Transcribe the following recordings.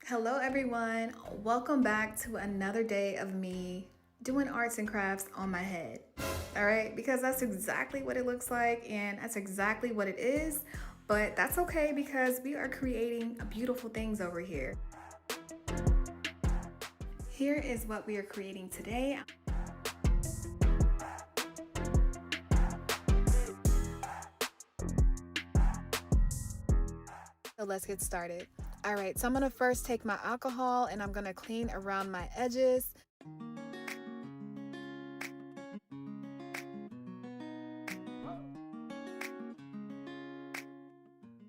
Hello everyone, welcome back to another day of me doing arts and crafts on my head. All right, because that's exactly what it looks like and that's exactly what it is, but that's okay because we are creating beautiful things over here. Here is what we are creating today. So let's get started. All right, so I'm gonna first take my alcohol and I'm gonna clean around my edges.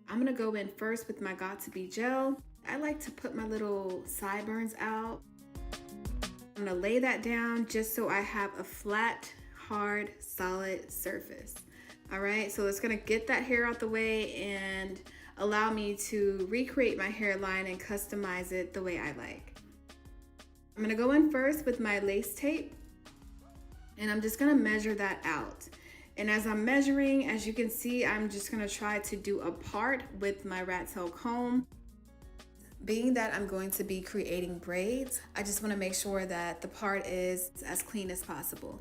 I'm gonna go in first with my Got2b gel. I like to put my little sideburns out. I'm gonna lay that down just so I have a flat, hard, solid surface. All right, so it's gonna get that hair out the way and allow me to recreate my hairline and customize it the way I like. I'm gonna go in first with my lace tape and I'm just gonna measure that out. And as I'm measuring, as you can see, I'm just gonna try to do a part with my rat tail comb. Being that I'm going to be creating braids, I just wanna make sure that the part is as clean as possible.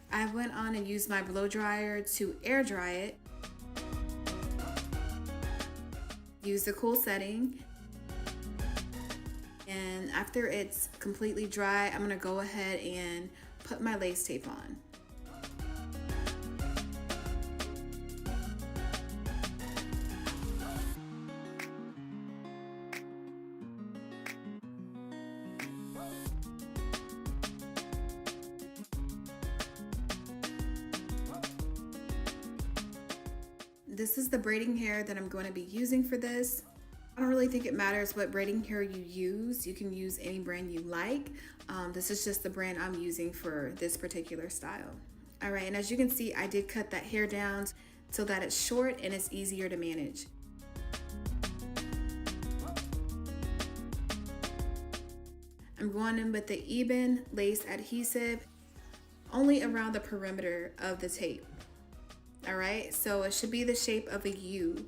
I went on and used my blow dryer to air dry it. Use the cool setting. And after it's completely dry, I'm gonna go ahead and put my lace tape on. This is the braiding hair that I'm going to be using for this. I don't really think it matters what braiding hair you use. You can use any brand you like. This is just the brand I'm using for this particular style. All right, and as you can see, I did cut that hair down so that it's short and it's easier to manage. I'm going in with the even lace adhesive only around the perimeter of the tape. All right, so it should be the shape of a U.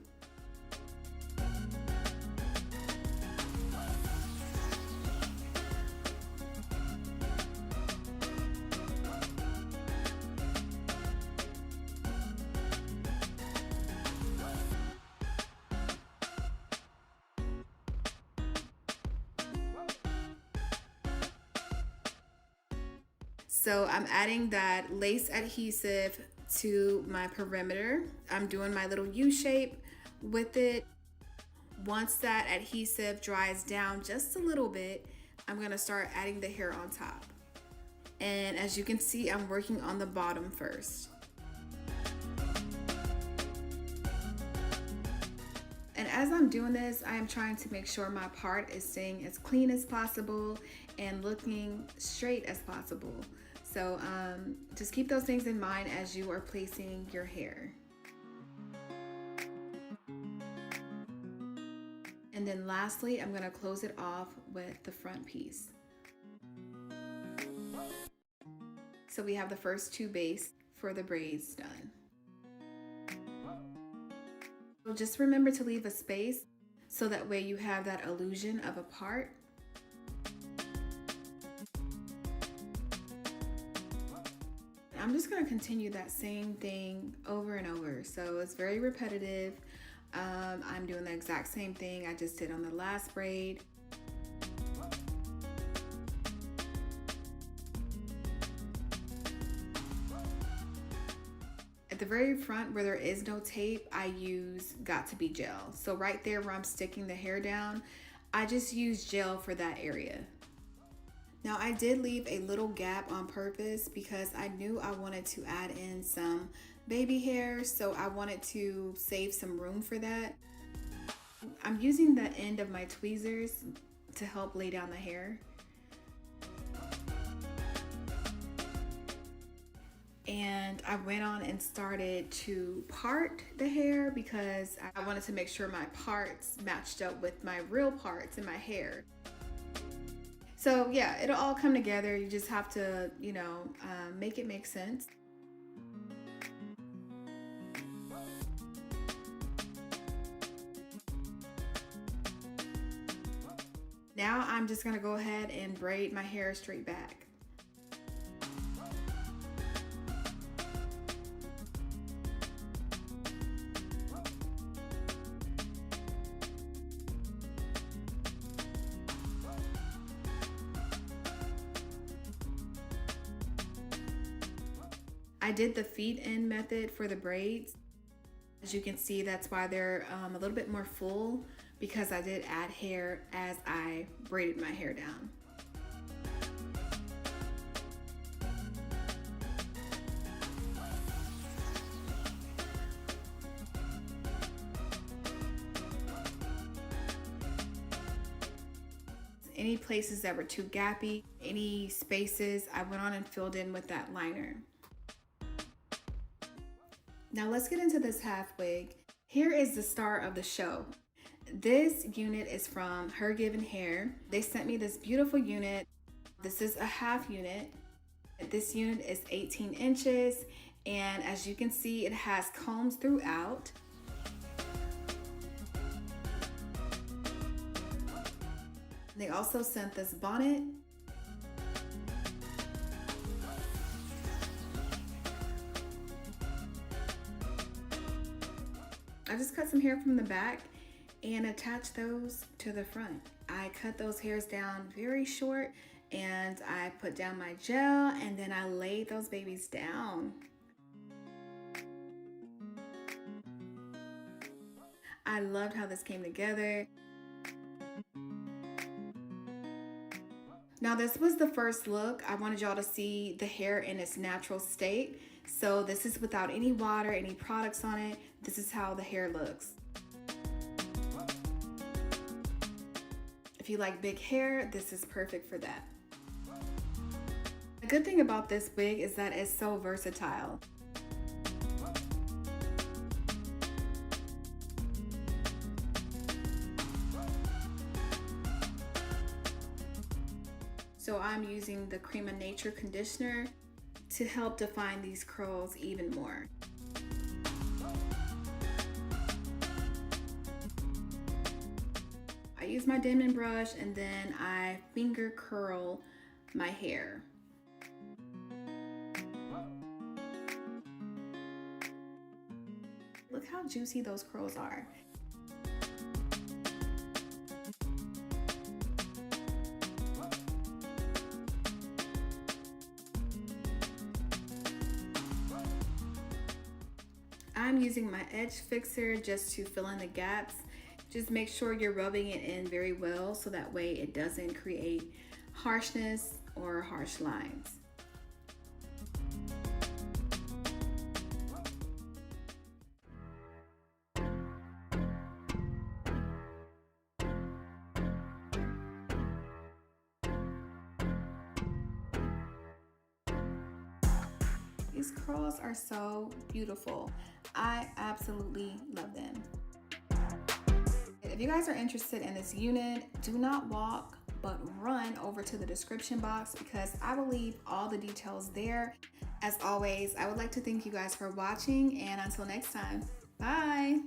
So I'm adding that lace adhesive to my perimeter. I'm doing my little U shape with it. Once that adhesive dries down just a little bit, I'm gonna start adding the hair on top. And as you can see, I'm working on the bottom first. And as I'm doing this, I am trying to make sure my part is staying as clean as possible and looking straight as possible. So just keep those things in mind as you are placing your hair. And then lastly, I'm gonna close it off with the front piece. So we have the first two base for the braids done. So just remember to leave a space so that way you have that illusion of a part. I'm just gonna continue that same thing over and over. So it's very repetitive. I'm doing the exact same thing I just did on the last braid. At the very front where there is no tape, I use Got2b gel. So right there where I'm sticking the hair down, I just use gel for that area. Now I did leave a little gap on purpose because I knew I wanted to add in some baby hair, so I wanted to save some room for that. I'm using the end of my tweezers to help lay down the hair. And I went on and started to part the hair because I wanted to make sure my parts matched up with my real parts in my hair. So yeah, it'll all come together. You just have to, make it make sense. Now I'm just gonna go ahead and braid my hair straight back. I did the feed in method for the braids. As you can see, that's why they're a little bit more full, because I did add hair as I braided my hair down. Any places that were too gappy, any spaces, I went on and filled in with that liner. Now let's get into this half wig. Here is the star of the show. This unit is from HerGivenHair. They sent me this beautiful unit. This is a half unit. This unit is 18 inches, and as you can see, it has combs throughout. They also sent this bonnet. I just cut some hair from the back and attached those to the front. I cut those hairs down very short, and I put down my gel, and then I laid those babies down. I loved how this came together. Now this was the first look. I wanted y'all to see the hair in its natural state. So this is without any water, any products on it. This is how the hair looks. If you like big hair, this is perfect for that. The good thing about this wig is that it's so versatile. So I'm using the Cream of Nature conditioner to help define these curls even more. I use my Denman brush and then I finger curl my hair. Look how juicy those curls are. I'm using my edge fixer just to fill in the gaps. Just make sure you're rubbing it in very well so that way it doesn't create harshness or harsh lines. These curls are so beautiful. I absolutely love them. If you guys are interested in this unit, do not walk, but run over to the description box because I will leave all the details there. As always, I would like to thank you guys for watching, and until next time, bye.